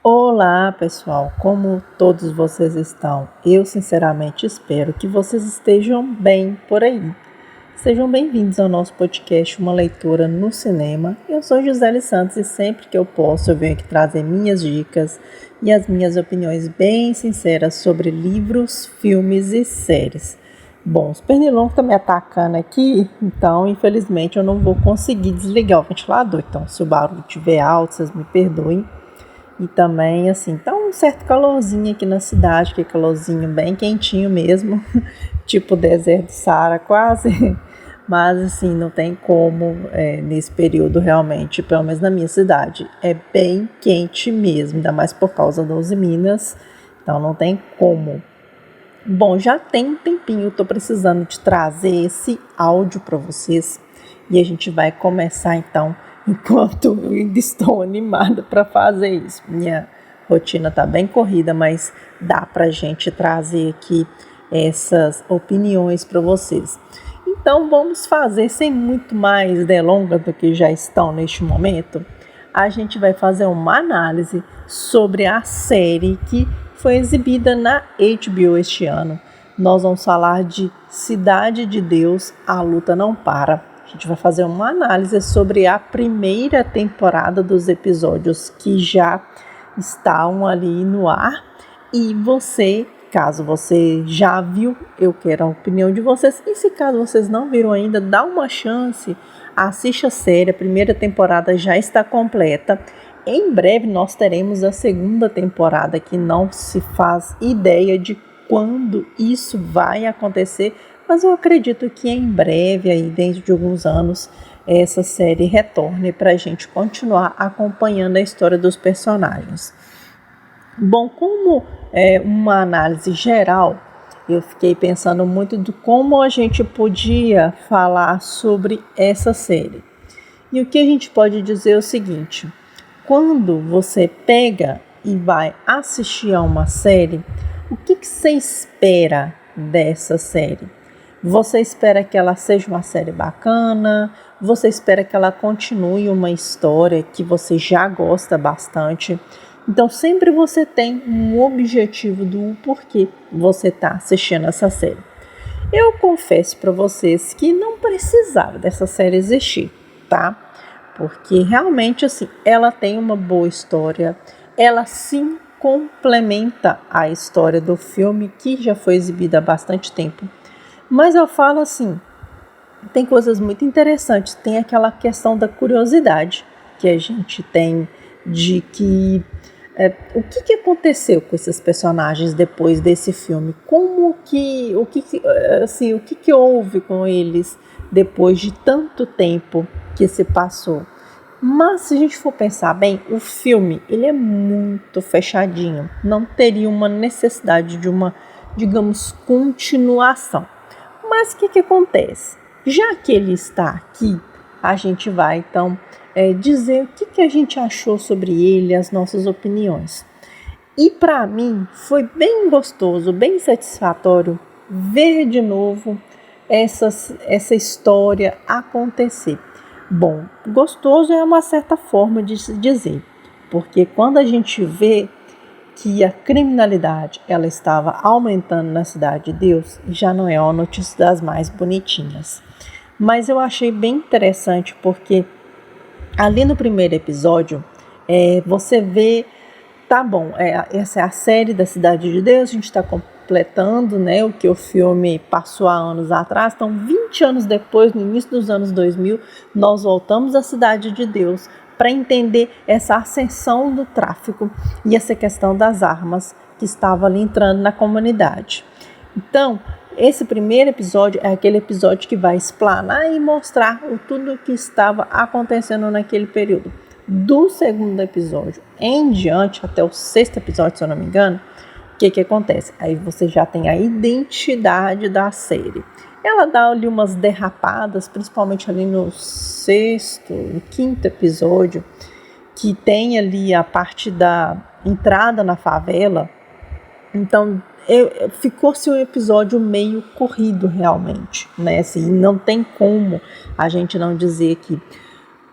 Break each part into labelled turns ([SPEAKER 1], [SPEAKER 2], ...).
[SPEAKER 1] Olá, pessoal, como todos vocês estão? Eu sinceramente espero que vocês estejam bem por aí. Sejam bem-vindos ao nosso podcast Uma Leitura no Cinema. Eu sou Gisele Santos e sempre que eu posso eu venho aqui trazer minhas dicas e as minhas opiniões bem sinceras sobre livros, filmes e séries. Bom, os pernilongos estão me atacando aqui, então infelizmente eu não vou conseguir desligar o ventilador. Então, se o barulho estiver alto, vocês me perdoem. E também, assim, tá um certo calorzinho aqui na cidade, que é calorzinho bem quentinho mesmo, tipo deserto do Saara quase. Mas, assim, não tem como nesse período realmente, pelo menos na minha cidade, é bem quente mesmo, ainda mais por causa das Minas, então não tem como. Bom, já tem um tempinho, eu tô precisando de trazer esse áudio para vocês e a gente vai começar então, enquanto eu ainda estou animada para fazer isso. Minha rotina tá bem corrida, mas dá pra gente trazer aqui essas opiniões para vocês. Então vamos fazer sem muito mais delongas do que já estão neste momento. A gente vai fazer uma análise sobre a série que foi exibida na HBO este ano. Nós vamos falar de Cidade de Deus, A Luta Não Para. A gente vai fazer uma análise sobre a primeira temporada dos episódios que já estão ali no ar. E você, caso você já viu, eu quero a opinião de vocês. E se caso vocês não viram ainda, dá uma chance, assiste a série. A primeira temporada já está completa. Em breve nós teremos a segunda temporada, que não se faz ideia de quando isso vai acontecer, mas eu acredito que em breve, aí dentro de alguns anos, essa série retorne para a gente continuar acompanhando a história dos personagens. Bom, como uma análise geral, eu fiquei pensando muito de como a gente podia falar sobre essa série. E o que a gente pode dizer é o seguinte: quando você pega e vai assistir a uma série, o que você espera dessa série? Você espera que ela seja uma série bacana? Você espera que ela continue uma história que você já gosta bastante? Então sempre você tem um objetivo do porquê você está assistindo essa série. Eu confesso para vocês que não precisava dessa série existir, tá? Porque realmente assim, ela tem uma boa história, ela sim complementa a história do filme que já foi exibida há bastante tempo. Mas eu falo assim, tem coisas muito interessantes, tem aquela questão da curiosidade que a gente tem de que o que aconteceu com esses personagens depois desse filme? O que houve com eles depois de tanto tempo que se passou? Mas se a gente for pensar bem, o filme ele é muito fechadinho, não teria uma necessidade de uma, digamos, continuação. Mas o que acontece? Já que ele está aqui, a gente vai então dizer o que a gente achou sobre ele, as nossas opiniões. E para mim foi bem gostoso, bem satisfatório ver de novo essa história acontecer. Bom, gostoso é uma certa forma de se dizer, porque quando a gente vê que a criminalidade ela estava aumentando na Cidade de Deus, já não é uma notícia das mais bonitinhas. Mas eu achei bem interessante porque ali no primeiro episódio você vê, tá bom, essa é a série da Cidade de Deus, a gente está completando, né, o que o filme passou há anos atrás. Então 20 anos depois, no início dos anos 2000, nós voltamos à Cidade de Deus para entender essa ascensão do tráfico e essa questão das armas que estava ali entrando na comunidade. Então, esse primeiro episódio é aquele episódio que vai explanar e mostrar tudo o que estava acontecendo naquele período. Do segundo episódio em diante, até o sexto episódio, se eu não me engano, o que acontece? Aí você já tem a identidade da série. Ela dá ali umas derrapadas, principalmente ali no sexto, no quinto episódio, que tem ali a parte da entrada na favela. Então, ficou-se um episódio meio corrido realmente, né? Assim, não tem como a gente não dizer que.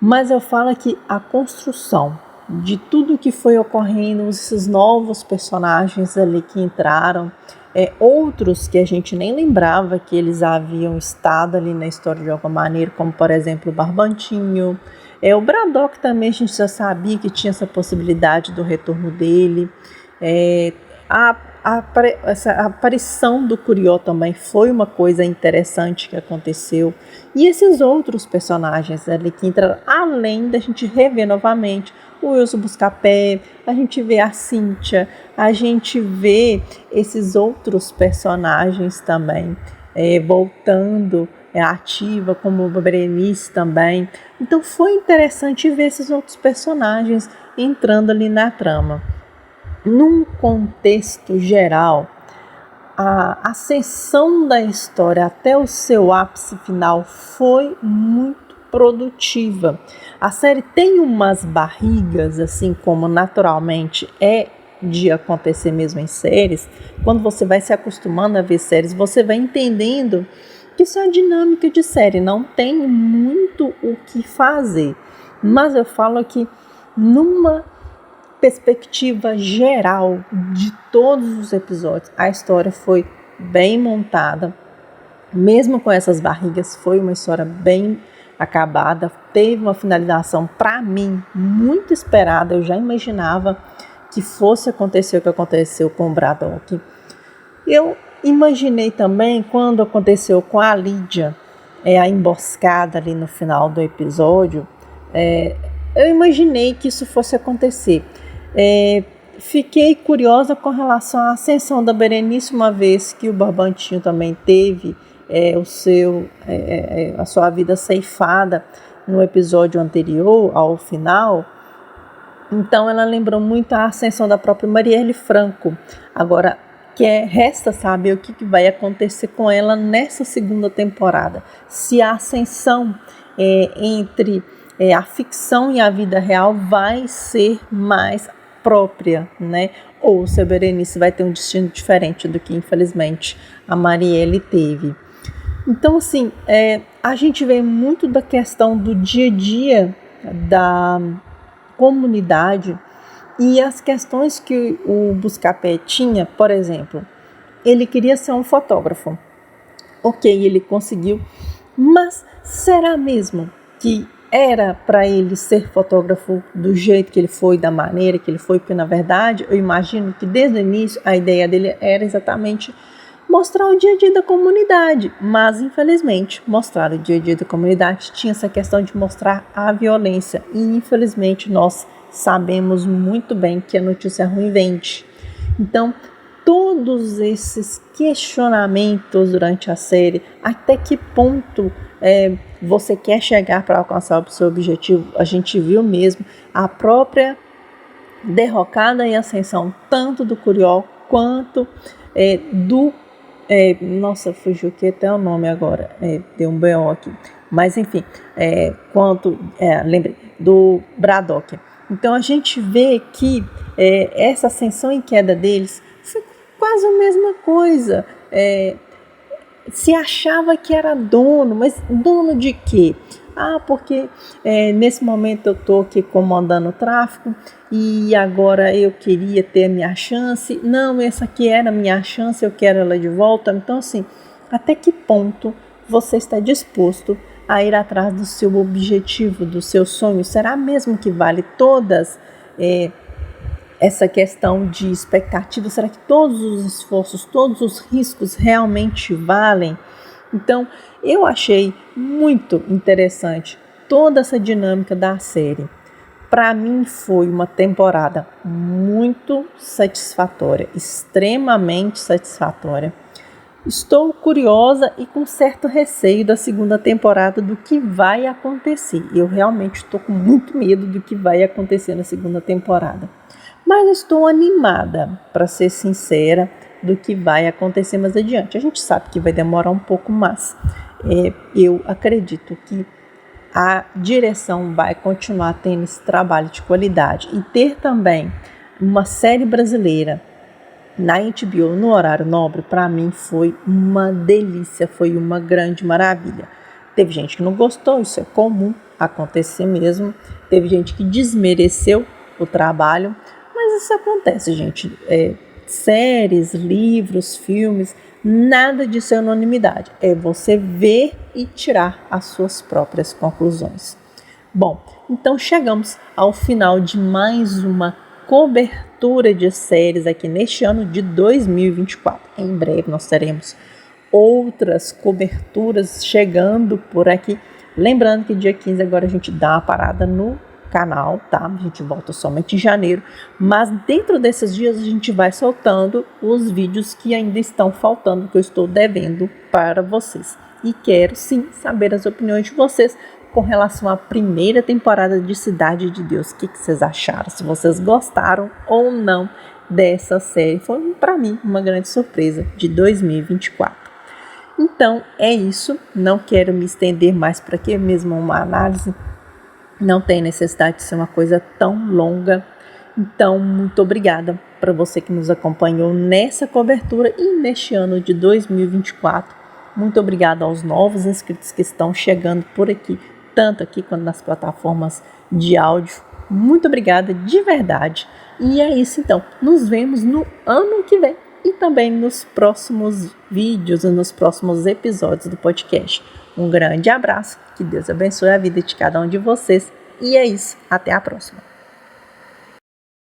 [SPEAKER 1] Mas eu falo que a construção de tudo que foi ocorrendo, esses novos personagens ali que entraram, outros que a gente nem lembrava que eles haviam estado ali na história de alguma maneira, como por exemplo o Barbantinho, o Braddock também a gente já sabia que tinha essa possibilidade do retorno dele, essa aparição do Curió também foi uma coisa interessante que aconteceu. E esses outros personagens ali que entraram, além da gente rever novamente o Wilson Buscapé, a gente vê a Cíntia, a gente vê esses outros personagens também voltando ativa, como a Berenice também. Então foi interessante ver esses outros personagens entrando ali na trama. Num contexto geral, a ascensão da história até o seu ápice final foi muito produtiva. A série tem umas barrigas, assim como naturalmente é de acontecer mesmo em séries. Quando você vai se acostumando a ver séries, você vai entendendo que isso é a dinâmica de série, não tem muito o que fazer. Mas eu falo que numa perspectiva geral de todos os episódios, a história foi bem montada, mesmo com essas barrigas, foi uma história bem acabada, teve uma finalização para mim muito esperada. Eu já imaginava que fosse acontecer o que aconteceu com o Braddock. Eu imaginei também quando aconteceu com a Lídia, a emboscada ali no final do episódio, eu imaginei que isso fosse acontecer. Fiquei curiosa com relação à ascensão da Berenice, uma vez que o Barbantinho também teve a sua vida ceifada no episódio anterior ao final. Então ela lembrou muito a ascensão da própria Marielle Franco. Agora, resta saber o que vai acontecer com ela nessa segunda temporada. Se a ascensão entre a ficção e a vida real vai ser mais própria, né? Ou se a Berenice vai ter um destino diferente do que, infelizmente, a Marielle teve. Então, assim, a gente vê muito da questão do dia a dia da comunidade e as questões que o Buscapé tinha. Por exemplo, ele queria ser um fotógrafo. Ok, ele conseguiu, mas será mesmo que era para ele ser fotógrafo do jeito que ele foi, da maneira que ele foi? Porque na verdade eu imagino que desde o início a ideia dele era exatamente mostrar o dia a dia da comunidade, mas infelizmente mostrar o dia a dia da comunidade tinha essa questão de mostrar a violência, e infelizmente nós sabemos muito bem que a notícia ruim vende. Então todos esses questionamentos durante a série, até que ponto você quer chegar para alcançar o seu objetivo, a gente viu mesmo a própria derrocada e ascensão tanto do Curió quanto do nossa, fugiu aqui até o nome agora, deu um B.O. aqui, mas enfim, lembrei, do Braddock. Então a gente vê que essa ascensão e queda deles foi quase a mesma coisa. Se achava que era dono, mas dono de quê? Porque nesse momento eu estou aqui comandando o tráfico e agora eu queria ter a minha chance. Não, essa aqui era a minha chance, eu quero ela de volta. Então, assim, até que ponto você está disposto a ir atrás do seu objetivo, do seu sonho? Será mesmo que vale todas essa questão de expectativa? Será que todos os esforços, todos os riscos realmente valem? Então, eu achei muito interessante toda essa dinâmica da série. Para mim foi uma temporada muito satisfatória, extremamente satisfatória. Estou curiosa e com certo receio da segunda temporada, do que vai acontecer. Eu realmente estou com muito medo do que vai acontecer na segunda temporada. Mas estou animada, para ser sincera, do que vai acontecer mais adiante. A gente sabe que vai demorar um pouco, mas eu acredito que a direção vai continuar tendo esse trabalho de qualidade. E ter também uma série brasileira na HBO, no horário nobre, para mim foi uma delícia, foi uma grande maravilha. Teve gente que não gostou, isso é comum acontecer mesmo. Teve gente que desmereceu, o trabalho, mas isso acontece, gente. Séries, livros, filmes, nada disso é unanimidade. É você ver e tirar as suas próprias conclusões. Bom, então chegamos ao final de mais uma cobertura de séries aqui neste ano de 2024. Em breve nós teremos outras coberturas chegando por aqui. Lembrando que dia 15 agora a gente dá uma parada no canal, tá? A gente volta somente em janeiro, mas dentro desses dias a gente vai soltando os vídeos que ainda estão faltando, que eu estou devendo para vocês. E quero sim saber as opiniões de vocês com relação à primeira temporada de Cidade de Deus. O que vocês acharam? Se vocês gostaram ou não dessa série. Foi para mim uma grande surpresa de 2024. Então é isso, não quero me estender mais para aqui, mesmo uma análise não tem necessidade de ser uma coisa tão longa. Então, muito obrigada para você que nos acompanhou nessa cobertura e neste ano de 2024. Muito obrigada aos novos inscritos que estão chegando por aqui, tanto aqui quanto nas plataformas de áudio. Muito obrigada de verdade. E é isso então, nos vemos no ano que vem e também nos próximos vídeos e nos próximos episódios do podcast. Um grande abraço, que Deus abençoe a vida de cada um de vocês. E é isso, até a próxima.